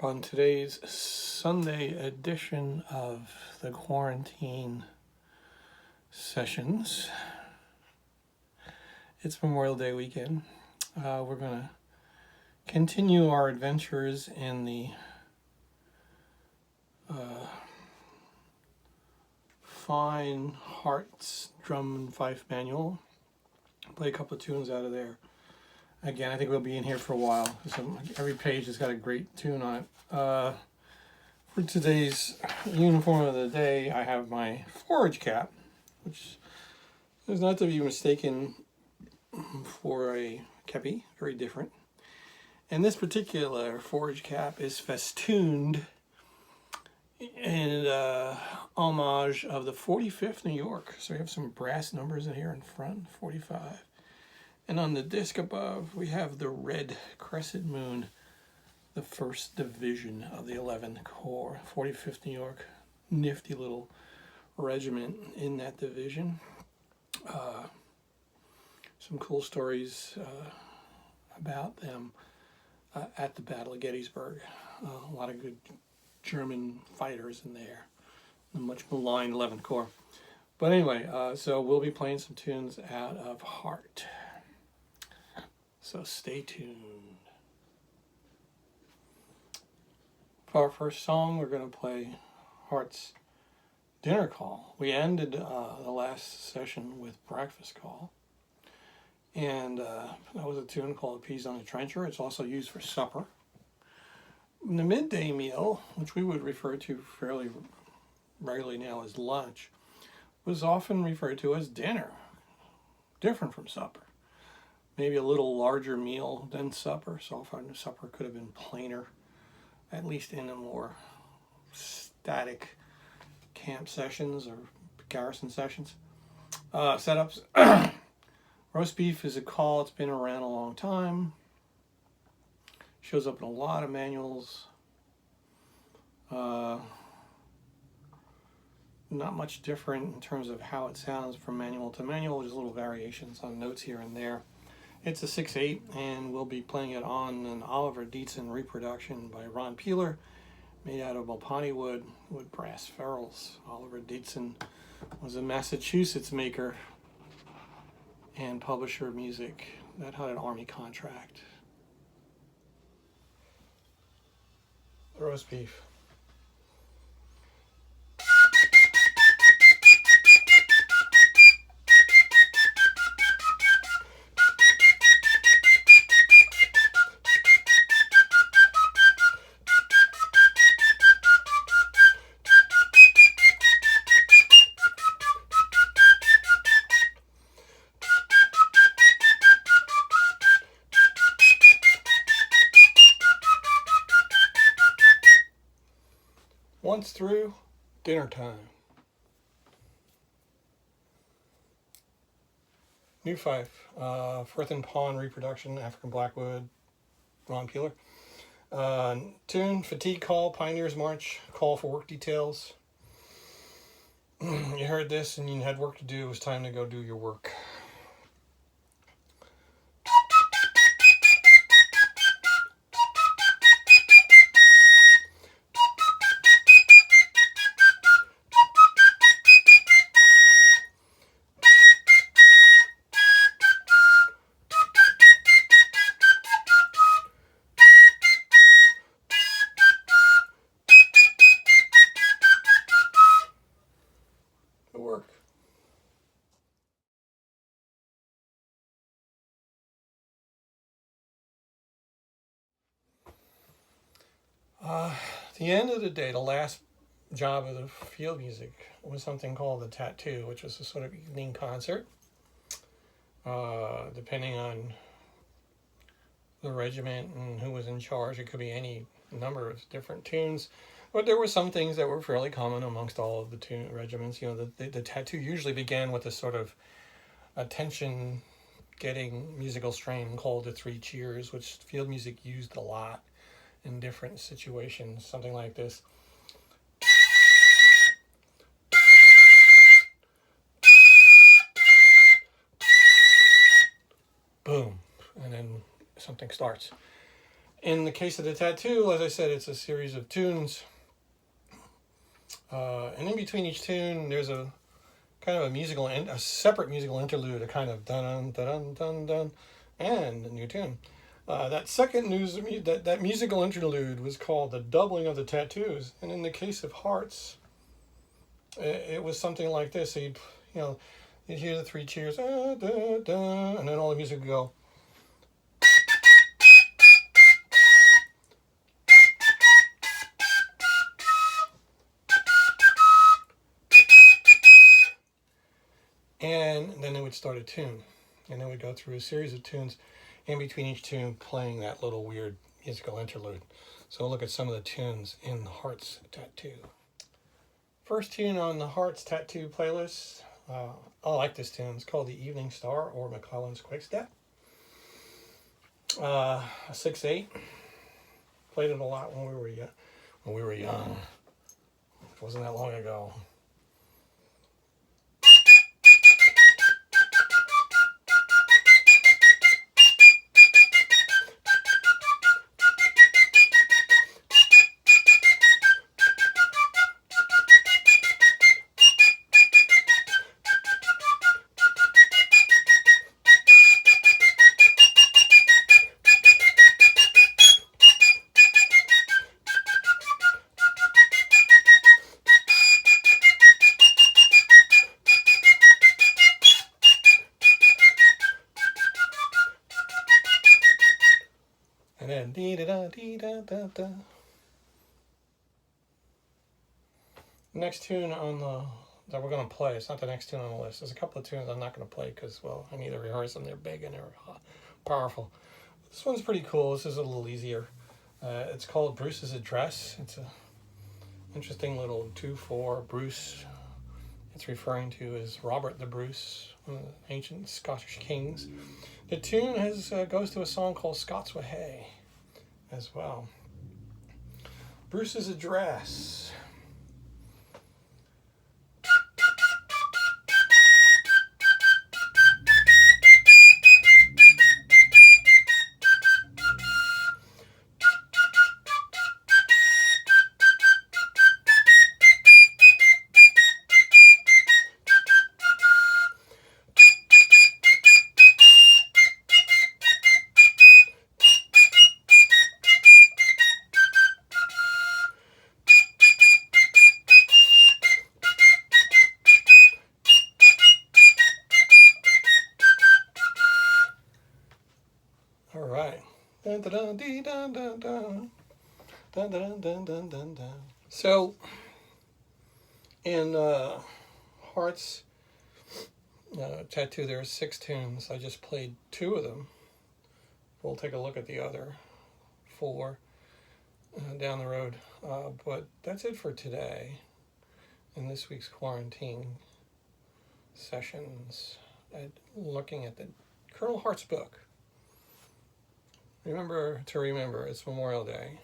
On today's Sunday edition of the quarantine sessions. It's Memorial Day weekend. We're going to continue our adventures in the Fine Hearts drum and fife manual. Play a couple of tunes out of there. Again, I think we'll be in here for a while. Every page has got a great tune on it. For today's uniform of the day, I have my forage cap, which is not to be mistaken for a kepi, very different. And this particular forage cap is festooned in homage of the 45th New York. So we have some brass numbers in here in front, 45. And on the disc above, we have the red crescent moon, the 1st Division of the 11th Corps, 45th New York. Nifty little regiment in that division. Some cool stories about them at the Battle of Gettysburg. A lot of good German fighters in there. The much maligned 11th Corps. But anyway, so we'll be playing some tunes out of Hart. So stay tuned. For our first song, we're going to play Hart's Dinner Call. We ended the last session with Breakfast Call. And that was a tune called Peas on the Trencher. It's also used for supper. The midday meal, which we would refer to fairly regularly now as lunch, was often referred to as dinner, different from supper. Maybe a little larger meal than supper. So often supper could have been plainer, at least in the more static camp sessions or garrison sessions. Setups. Roast beef is a call. It's been around a long time. Shows up in a lot of manuals. Not much different in terms of how it sounds from manual to manual. Just little variations on notes here and there. It's a 6/8, and we'll be playing it on an Oliver Dietzen reproduction by Ron Peeler, made out of Mopani wood with brass ferrules. Oliver Dietzen was a Massachusetts maker and publisher of music that had an Army contract. Roast beef. Once through, dinner time. New fife, Firth and Pawn reproduction, African Blackwood, Ron Peeler. Tune, Fatigue Call, Pioneers March, Call for Work Details. You heard this and you had work to do. It was time to go do your work. Work. At the end of the day, the last job of the field music was something called the Tatoo, which was a sort of evening concert. Depending on the regiment and who was in charge, it could be any number of different tunes. But there were some things that were fairly common amongst all of the regiments. You know, the Tatoo usually began with a sort of attention-getting musical strain called the Three Cheers, which field music used a lot in different situations. Something like this. Boom, and then something starts. In the case of the tattoo, as I said, it's a series of tunes. And in between each tune, there's a kind of a separate musical interlude, a kind of dun dun dun dun, and a new tune. That musical interlude was called the doubling of the tattoos, and in the case of Hearts, it was something like this. So you'd hear the three cheers, da, da, and then all the music would go. And then it would start a tune, and then we'd go through a series of tunes, in between each tune playing that little weird musical interlude. So we'll look at some of the tunes in the Hearts Tattoo. First tune on the Hearts Tattoo playlist, I like this tune. It's called The Evening Star, or McClellan's Quickstep. A 6/8. Played it a lot when we were young. It wasn't that long ago. And then dee da da dee da da da. Next tune that we're going to play. It's not the next tune on the list. There's a couple of tunes I'm not going to play because, well, I need to rehearse them. They're big and they're powerful. This one's pretty cool. This is a little easier. It's called Bruce's Address. It's a interesting little 2/4 Bruce. It's referring to as Robert the Bruce, one of the ancient Scottish kings. The tune goes to a song called Scots Wi Hay as well. Bruce's Address. All right. Dun, dun, dun, dee, dun, dun, dun. Dun, dun, dun, dun, dun, dun. So, in Hearts Tattoo, there are 6 tunes. I just played 2 of them. We'll take a look at the other 4 down the road. But that's it for today in this week's quarantine sessions. Looking at the Col Hart's book. Remember, it's Memorial Day.